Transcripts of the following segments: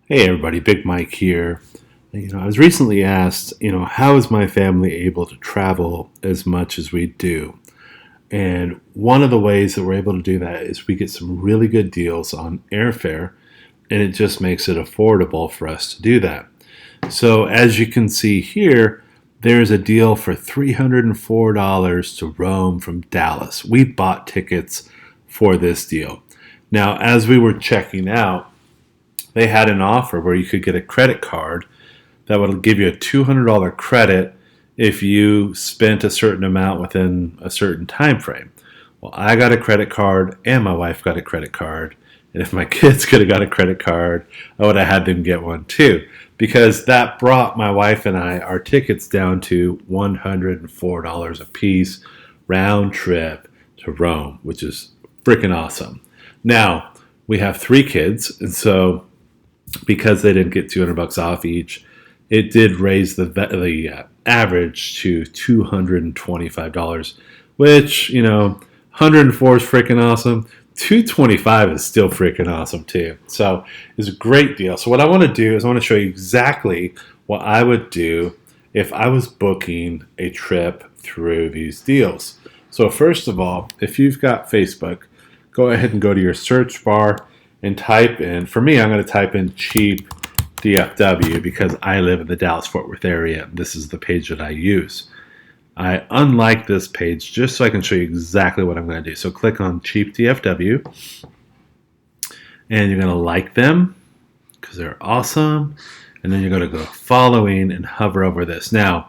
Hey everybody, Big Mike here. I was recently asked, how is my family able to travel as much as we do? And one of the ways that we're able to do that is we get some really good deals on airfare, and it just makes it affordable for us to do that. So as you can see here, there's a deal for $304 to Rome from Dallas. We bought tickets for this deal. Now, as we were checking out, they had an offer where you could get a credit card that would give you a $200 credit if you spent a certain amount within a certain time frame. Well, I got a credit card and my wife got a credit card. And if my kids could have got a credit card, I would have had them get one too. Because that brought my wife and I our tickets down to $104 a piece round trip to Rome, which is freaking awesome. Now, we have 3 kids, and so because they didn't get $200 off each, it did raise the average to $225, which 104 is freaking awesome. 225 is still freaking awesome too. So it's a great deal. So what I want to do is I want to show you exactly what I would do if I was booking a trip through these deals. So first of all, if you've got Facebook, go ahead and go to your search bar and type in, for me, I'm going to type in cheap DFW because I live in the Dallas-Fort Worth area. And this is the page that I use. I unlike this page just so I can show you exactly what I'm going to do. So click on cheap DFW and you're going to like them because they're awesome. And then you're going to go following and hover over this. Now,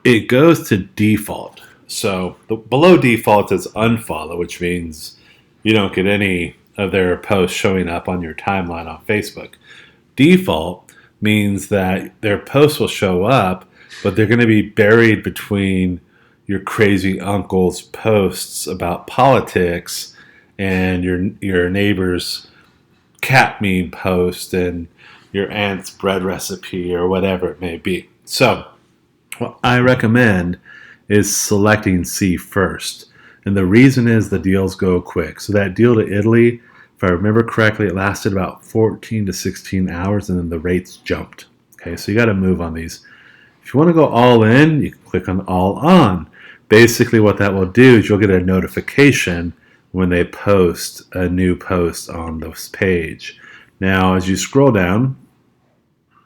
it goes to default. So below default is unfollow, which means you don't get any of their posts showing up on your timeline on Facebook. Default means that their posts will show up, but they're going to be buried between your crazy uncle's posts about politics and your neighbor's cat meme post and your aunt's bread recipe or whatever it may be. So what I recommend is selecting C first. And the reason is the deals go quick. So that deal to Italy, if I remember correctly, it lasted about 14 to 16 hours and then the rates jumped. Okay, so you got to move on these. If you want to go all in, you can click on all on. Basically what that will do is you'll get a notification when they post a new post on this page. Now, as you scroll down,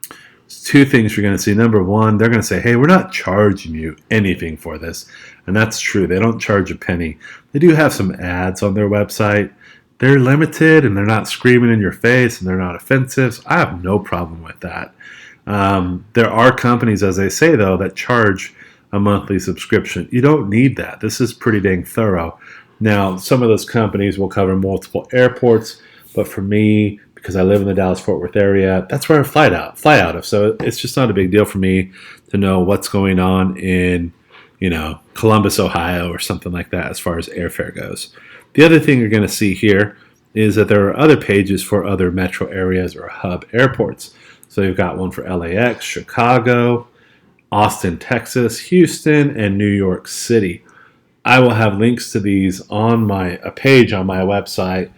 there's 2 things you're going to see. Number one, they're going to say, hey, we're not charging you anything for this. And that's true. They don't charge a penny. They do have some ads on their website. They're limited and they're not screaming in your face and they're not offensive. So I have no problem with that. There are companies, as they say, though, that charge a monthly subscription. You don't need that. This is pretty dang thorough. Now, some of those companies will cover multiple airports, but for me, because I live in the Dallas-Fort Worth area, that's where I fly out of. So it's just not a big deal for me to know what's going on in, Columbus, Ohio, or something like that as far as airfare goes. The other thing you're going to see here is that there are other pages for other metro areas or hub airports. So you've got one for LAX, Chicago, Austin, Texas, Houston, and New York City. I will have links to these on a page on my website.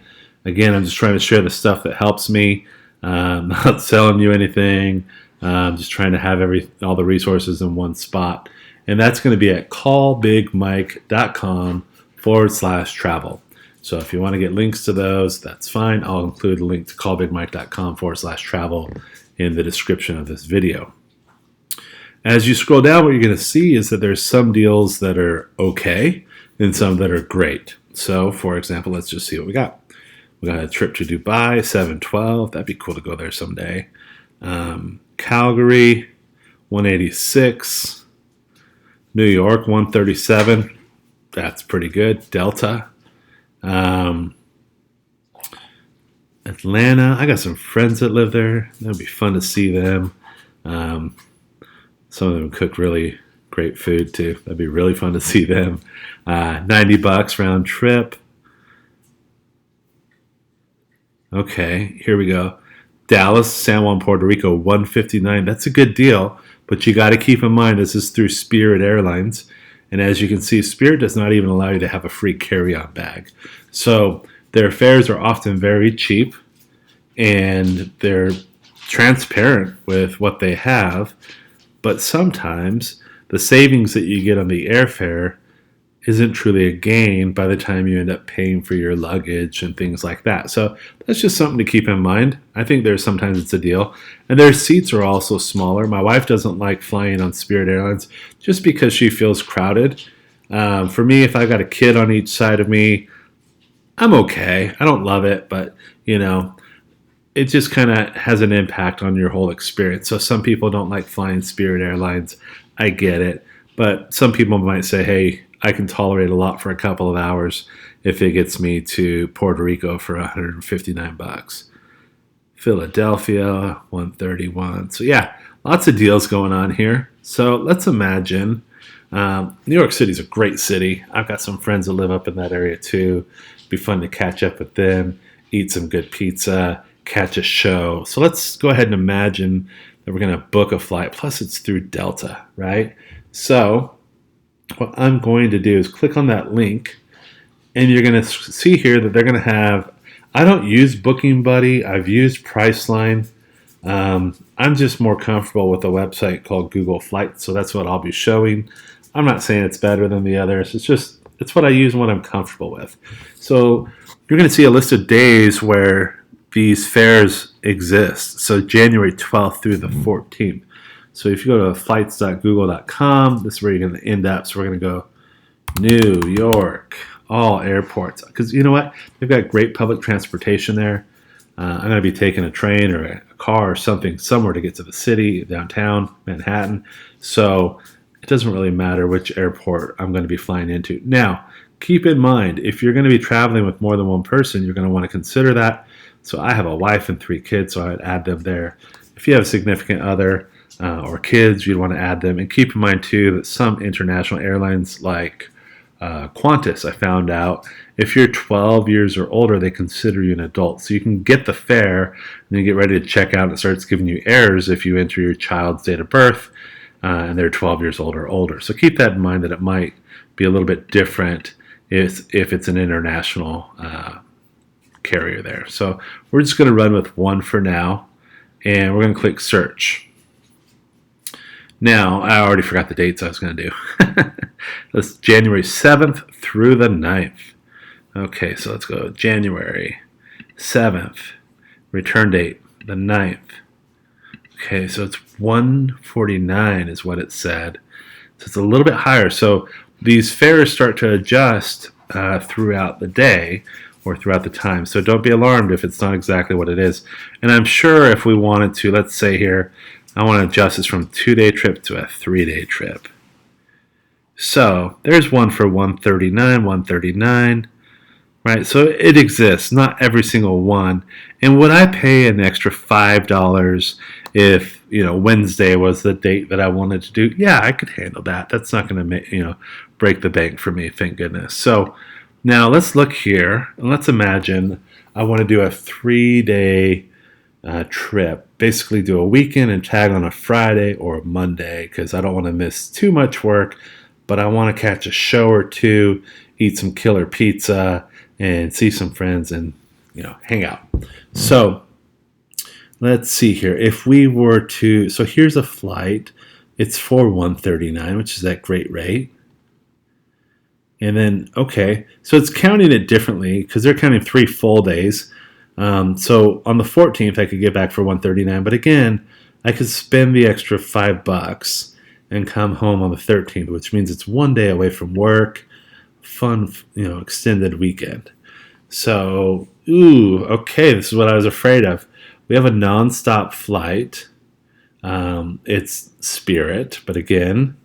Again, I'm just trying to share the stuff that helps me. I'm not selling you anything. I'm just trying to have all the resources in one spot. And that's going to be at callbigmike.com/travel. So if you want to get links to those, that's fine. I'll include a link to callbigmike.com/travel in the description of this video. As you scroll down, what you're going to see is that there's some deals that are okay and some that are great. So, for example, let's just see what we got. We got a trip to Dubai, $712. That'd be cool to go there someday. Calgary, $186. New York, $137. That's pretty good. Delta. Atlanta. I got some friends that live there. That'd be fun to see them. Some of them cook really great food too. That'd be really fun to see them. $90 round trip. Okay, here we go. Dallas, San Juan, Puerto Rico, $159. That's a good deal, but you got to keep in mind this is through Spirit Airlines. And as you can see, Spirit does not even allow you to have a free carry-on bag. So their fares are often very cheap, and they're transparent with what they have, but sometimes the savings that you get on the airfare isn't truly a gain by the time you end up paying for your luggage and things like that. So that's just something to keep in mind. I think there's sometimes it's a deal. And their seats are also smaller. My wife doesn't like flying on Spirit Airlines just because she feels crowded. For me, if I got a kid on each side of me, I'm okay. I don't love it, but it just kind of has an impact on your whole experience. So some people don't like flying Spirit Airlines. I get it. But some people might say, hey, I can tolerate a lot for a couple of hours if it gets me to Puerto Rico for $159. Philadelphia, 131. So yeah, lots of deals going on here. So let's imagine New York City is a great city. I've got some friends that live up in that area too. It'd be fun to catch up with them, eat some good pizza, catch a show. So let's go ahead and imagine that we're going to book a flight. Plus, it's through Delta, right? So what I'm going to do is click on that link, and you're going to see here that they're going to have, I don't use Booking Buddy. I've used Priceline. I'm just more comfortable with a website called Google Flights, so that's what I'll be showing. I'm not saying it's better than the others. It's what I use and what I'm comfortable with. So you're going to see a list of days where these fares exist. So January 12th through the 14th. So if you go to flights.google.com, this is where you're going to end up. So we're going to go New York, all airports. Because you know what? They've got great public transportation there. I'm going to be taking a train or a car or something somewhere to get to the city, downtown, Manhattan. So it doesn't really matter which airport I'm going to be flying into. Now, keep in mind, if you're going to be traveling with more than one person, you're going to want to consider that. So I have a wife and 3 kids, so I would add them there. If you have a significant other or kids, you'd want to add them. And keep in mind, too, that some international airlines like Qantas, I found out, if you're 12 years or older, they consider you an adult. So you can get the fare, and then you get ready to check out, and it starts giving you errors if you enter your child's date of birth, and they're 12 years old or older. So keep that in mind that it might be a little bit different if it's an international carrier there. So we're just going to run with one for now, and we're going to click search. Now, I already forgot the dates I was going to do. That's January 7th through the 9th. Okay, so let's go January 7th. Return date, the 9th. Okay, so it's 149 is what it said. So it's a little bit higher. So these fares start to adjust throughout the day or throughout the time. So don't be alarmed if it's not exactly what it is. And I'm sure if we wanted to, let's say here, I want to adjust this from a 2-day trip to a 3-day trip. So there's one for 139, right? So it exists, not every single one. And would I pay an extra $5 if, Wednesday was the date that I wanted to do? Yeah, I could handle that. That's not going to break the bank for me, thank goodness. So now let's look here, and let's imagine I want to do a 3-day trip. Basically do a weekend and tag on a Friday or a Monday because I don't want to miss too much work, but I want to catch a show or two, eat some killer pizza, and see some friends and hang out. So let's see here. If we were to, so here's a flight. It's for 139, which is that great rate. And then, okay, so it's counting it differently because they're counting 3 full days. So on the 14th, I could get back for 139. But again, I could spend the extra $5 and come home on the 13th, which means it's 1 day away from work. Fun, extended weekend. So, okay, this is what I was afraid of. We have a nonstop flight. It's Spirit, but again,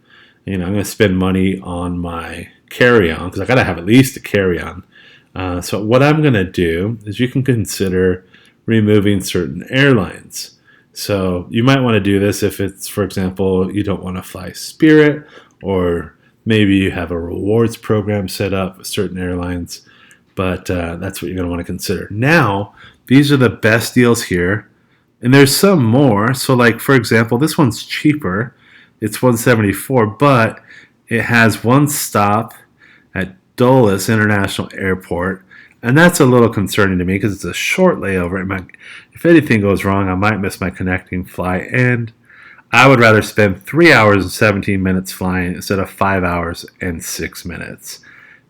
I'm going to spend money on my carry-on because I got to have at least a carry-on. So what I'm going to do is you can consider removing certain airlines. So you might want to do this if it's, for example, you don't want to fly Spirit, or maybe you have a rewards program set up with certain airlines, but that's what you're going to want to consider. Now, these are the best deals here, and there's some more. So like, for example, this one's cheaper. It's $174, but it has one stop at Dulles International Airport. And that's a little concerning to me because it's a short layover. If anything goes wrong, I might miss my connecting flight. And I would rather spend 3 hours and 17 minutes flying instead of 5 hours and 6 minutes.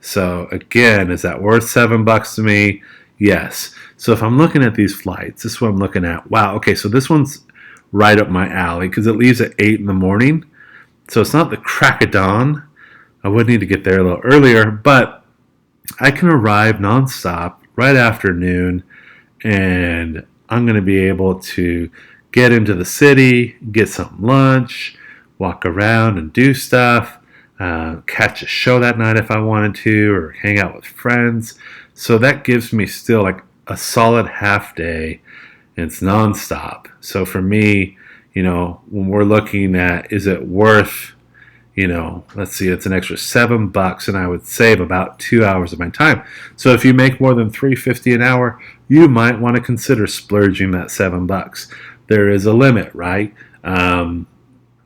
So again, is that worth $7 to me? Yes. So if I'm looking at these flights, this is what I'm looking at. Wow, okay, so this one's right up my alley because it leaves at 8 in the morning. So it's not the crack of dawn. I would need to get there a little earlier, but I can arrive nonstop right after noon, and I'm going to be able to get into the city, get some lunch, walk around and do stuff, catch a show that night if I wanted to, or hang out with friends. So that gives me still like a solid half day, and it's nonstop. So for me, when we're looking at, is it worth, let's see, it's an extra $7, and I would save about 2 hours of my time. So if you make more than $3.50 an hour, you might want to consider splurging that $7. There is a limit, right?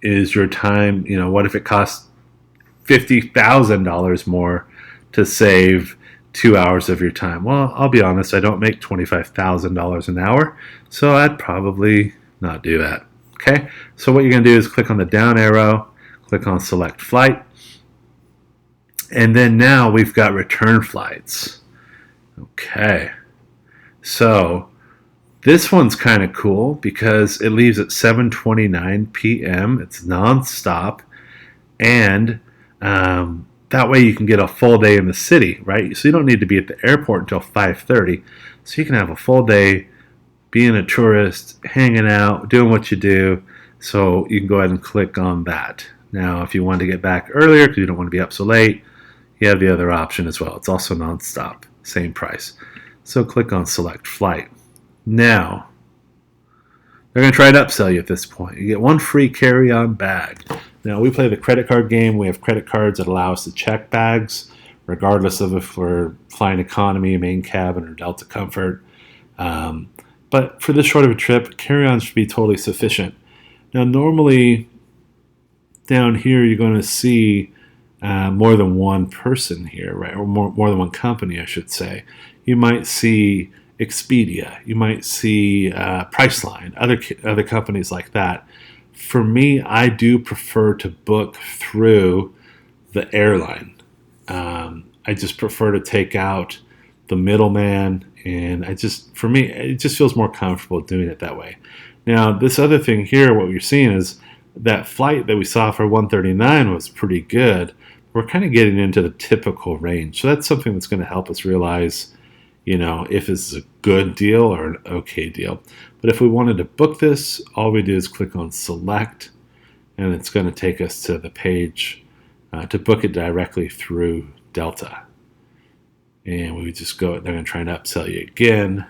Is your time, what if it costs $50,000 more to save 2 hours of your time? Well, I'll be honest, I don't make $25,000 an hour, so I'd probably not do that. Okay, so what you're going to do is click on the down arrow, click on select flight, and then now we've got return flights. Okay, so this one's kind of cool because it leaves at 7:29 p.m. It's nonstop, and that way you can get a full day in the city, right? So you don't need to be at the airport until 5:30. So you can have a full day being a tourist, hanging out, doing what you do. So you can go ahead and click on that. Now, if you want to get back earlier because you don't want to be up so late, you have the other option as well. It's also nonstop, same price. So click on select flight. Now, they're going to try to upsell you at this point. You get one free carry-on bag. Now, we play the credit card game. We have credit cards that allow us to check bags, regardless of if we're flying economy, main cabin, or Delta Comfort. But for this short of a trip, carry-on should be totally sufficient. Now, normally, down here, you're going to see more than one person here, right? Or more than one company, I should say. You might see Expedia. You might see Priceline, other companies like that. For me, I do prefer to book through the airline. I just prefer to take out the middleman, and for me, it just feels more comfortable doing it that way. Now, this other thing here, what you're seeing is that flight that we saw for 139 was pretty good. We're kind of getting into the typical range. So that's something that's going to help us realize, if it's a good deal or an okay deal. But if we wanted to book this, all we do is click on select, and it's going to take us to the page to book it directly through Delta. And we would just go, they're going to try and upsell you again.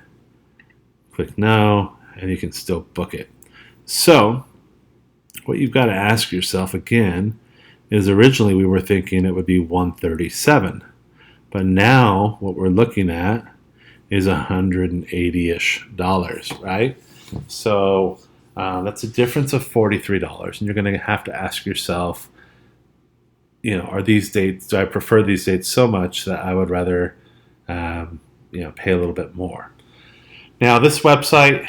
Click no, and you can still book it. So what you've got to ask yourself again is originally we were thinking it would be $137. But now what we're looking at is $180-ish, right? So that's a difference of $43. And you're going to have to ask yourself, are these dates, do I prefer these dates so much that I would rather pay a little bit more? Now, this website,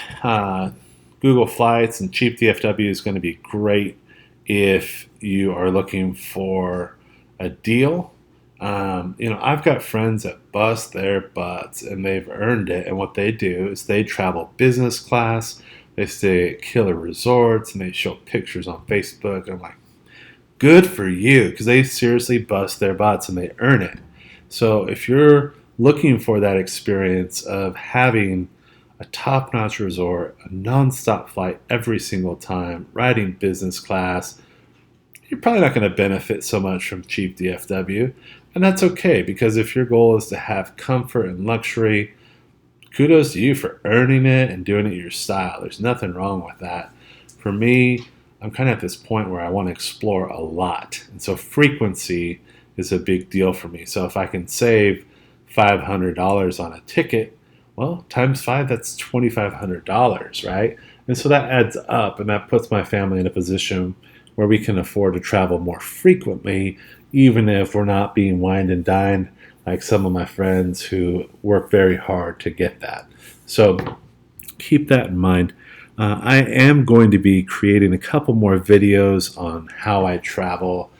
Google Flights and Cheap DFW, is going to be great if you are looking for a deal. I've got friends that bust their butts, and they've earned it. And what they do is they travel business class. They stay at killer resorts, and they show pictures on Facebook. And I'm like, good for you, because they seriously bust their butts and they earn it. So if you're looking for that experience of having a top-notch resort, a non-stop flight every single time, riding business class, you're probably not going to benefit so much from cheap DFW. And that's okay, because if your goal is to have comfort and luxury, kudos to you for earning it and doing it your style. There's nothing wrong with that. For me, I'm kind of at this point where I want to explore a lot. And so frequency is a big deal for me. So if I can save $500 on a ticket, well, times 5, that's $2,500, right? And so that adds up, and that puts my family in a position where we can afford to travel more frequently, even if we're not being wined and dined like some of my friends who work very hard to get that. So keep that in mind. I am going to be creating a couple more videos on how I travel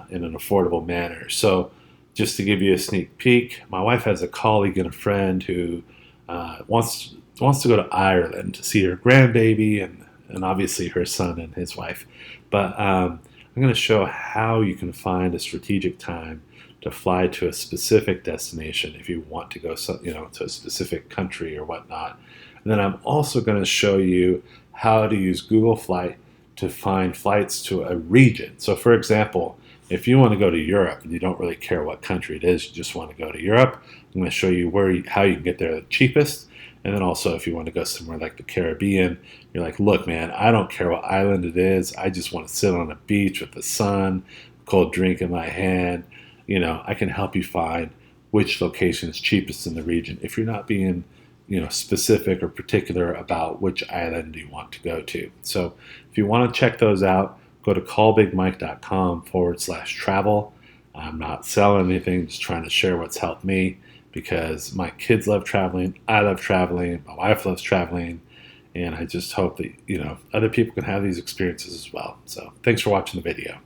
in an affordable manner. So, just to give you a sneak peek, my wife has a colleague and a friend who wants to go to Ireland to see her grandbaby and obviously her son and his wife. But I'm going to show how you can find a strategic time to fly to a specific destination if you want to go, to a specific country or whatnot. And then I'm also going to show you how to use Google Flight to find flights to a region. So, for example, if you want to go to Europe and you don't really care what country it is, you just want to go to Europe, I'm going to show you how you can get there the cheapest. And then also, if you want to go somewhere like the Caribbean, you're like, look, man, I don't care what island it is. I just want to sit on a beach with the sun, cold drink in my hand. I can help you find which location is cheapest in the region if you're not being specific or particular about which island you want to go to. So if you want to check those out, go to callbigmike.com/travel. I'm not selling anything, just trying to share what's helped me because my kids love traveling, I love traveling, my wife loves traveling, and I just hope that other people can have these experiences as well. So thanks for watching the video.